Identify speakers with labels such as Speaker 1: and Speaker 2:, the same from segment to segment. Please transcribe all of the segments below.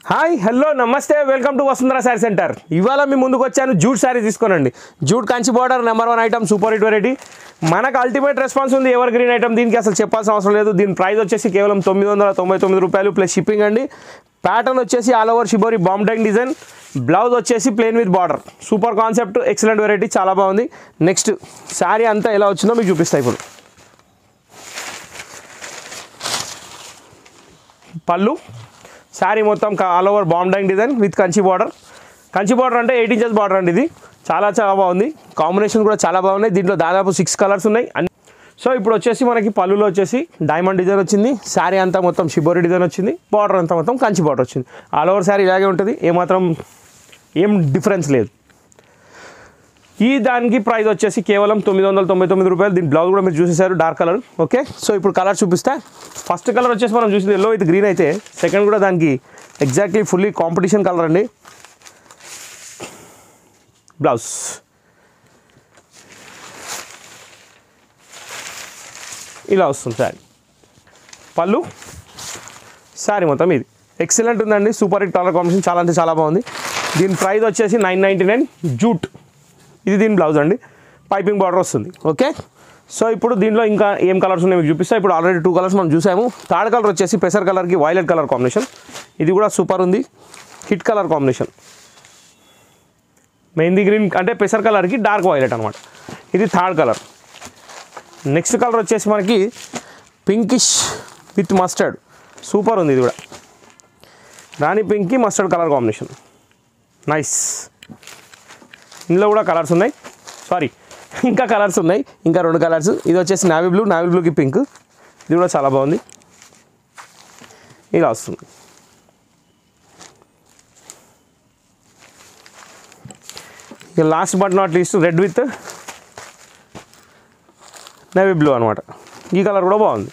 Speaker 1: Hi hello నమస్తే welcome to Vasundhara sari centre. ఇవాళ మీ ముందుకు వచ్చాను జూట్ శారీ తీసుకోనండి. Jute Kanchi border number 1 item, super hit variety. మనకు అల్టిమేట్ రెస్పాన్స్ ఉంది. ఎవర్ గ్రీన్ ఐటమ్, దీనికి అసలు చెప్పాల్సిన అవసరం లేదు. దీని ప్రైస్ వచ్చేసి కేవలం 999 రూపాయలు ప్లస్ షిప్పింగ్ అండి. ప్యాటర్న్ వచ్చేసి all over shibori bomb design, blouse వచ్చేసి plain with border. Super concept, excellent variety, చాలా బాగుంది. నెక్స్ట్ శారీ అంతా ఎలా వచ్చిందో మీకు చూపిస్తాయి. ఇప్పుడు పళ్ళు, శారీ మొత్తం all over bomb design with Kanchi border. Kanchi border అంటే 8 ఇంచెస్ బార్డర్ అండి. ఇది చాలా బాగుంది. కాంబినేషన్ కూడా చాలా బాగున్నాయి. దీంట్లో దాదాపు 6 కలర్స్ ఉన్నాయి. సో ఇప్పుడు వచ్చేసి మనకి పళ్ళులో వచ్చేసి డైమండ్ డిజైన్ వచ్చింది. శారీ అంతా మొత్తం షిబోరి డిజైన్ వచ్చింది. బార్డర్ అంతా మొత్తం కంచి బార్డర్ వచ్చింది. ఆల్ ఓవర్ శారీ ఇలాగే ఉంటుంది. ఏం డిఫరెన్స్ లేదు. ఈ దానికి ప్రైస్ వచ్చేసి కేవలం 999 రూపాయలు. దీని బ్లౌజ్ కూడా మీరు చూసేసారు, డార్క్ కలర్. ఓకే, సో ఇప్పుడు కలర్ చూపిస్తే ఫస్ట్ కలర్ వచ్చేసి మనం చూసింది ఎల్లో విత్ గ్రీన్ అయితే, సెకండ్ కూడా దానికి ఎగ్జాక్ట్లీ ఫుల్లీ కాంపిటీషన్ కలర్ అండి. బ్లౌజ్ ఇలా వస్తుంది. శారీ పళ్ళు, శారీ మొత్తం ఇది ఎక్సలెంట్ ఉందండి. సూపర్ హిట్ కలర్ కాంబినేషన్, చాలా అంటే చాలా బాగుంది. దీని ప్రైస్ వచ్చేసి 999 జూట్. ఇది దీని బ్లౌజ్ అండి, పైపింగ్ బార్డర్ వస్తుంది. ఓకే, సో ఇప్పుడు దీంట్లో ఇంకా ఏం కలర్స్ ఉన్నాయి మీకు చూపిస్తా. ఇప్పుడు ఆల్రెడీ 2 కలర్స్ మనం చూసాము. థర్డ్ కలర్ వచ్చేసి పెసర్ కలర్కి వైలెట్ కలర్ కాంబినేషన్. ఇది కూడా సూపర్ ఉంది, hit colour combination. Mehndi green అంటే పెసర్ కలర్కి డార్క్ వైలెట్ అనమాట. ఇది థర్డ్ కలర్. నెక్స్ట్ కలర్ వచ్చేసి మనకి పింకిష్ విత్ మస్టర్డ్. సూపర్ ఉంది ఇది కూడా, రాణి పింక్కి మస్టర్డ్ కలర్ కాంబినేషన్. నైస్. ఇందులో కూడా కలర్స్ ఉన్నాయి, ఇంకా కలర్స్ ఉన్నాయి, ఇంకా 2 కలర్స్. ఇది వచ్చేసి నావీ బ్లూకి పింక్. ఇది కూడా చాలా బాగుంది. ఇలా వస్తుంది. ఇక last but not least red with navy blue అనమాట. ఈ కలర్ కూడా బాగుంది.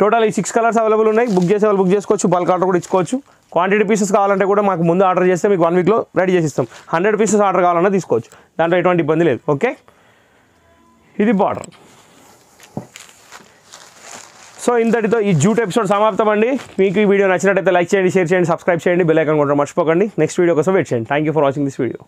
Speaker 1: టోటల్ ఈ 6 కలర్స్ అవైలబుల్ ఉన్నాయి. బుక్ చేసే వాళ్ళు బుక్ చేసుకోవచ్చు, బల్క్ ఆర్డర్ కూడా ఇచ్చుకోవచ్చు. క్వాంటిటీ పీసెస్ కావాలంటే కూడా మాకు ముందు ఆర్డర్ చేస్తే మీకు 1 వీక్లో రెడీ చేసి ఇస్తాం. 100 పీసెస్ ఆర్డర్ కావాలన్నా తీసుకోవచ్చు, దాంట్లో ఎటువంటి ఇబ్బంది లేదు. ఓకే, ఇది బార్డర్. సో ఇంతటితో ఈ జూట్ ఎపిసోడ్ సమాప్తం అండి. మీకు ఈ వీడియో నచ్చినట్టయితే లైక్ చేయండి, షేర్ చేయండి, సబ్స్క్రైబ్ చేయండి, బెల్ ఐకాన్ కూడా మర్చిపోకండి. నెక్స్ట్ వీడియో కోసం వెయిట్ చేయండి. Thank you for watching this video.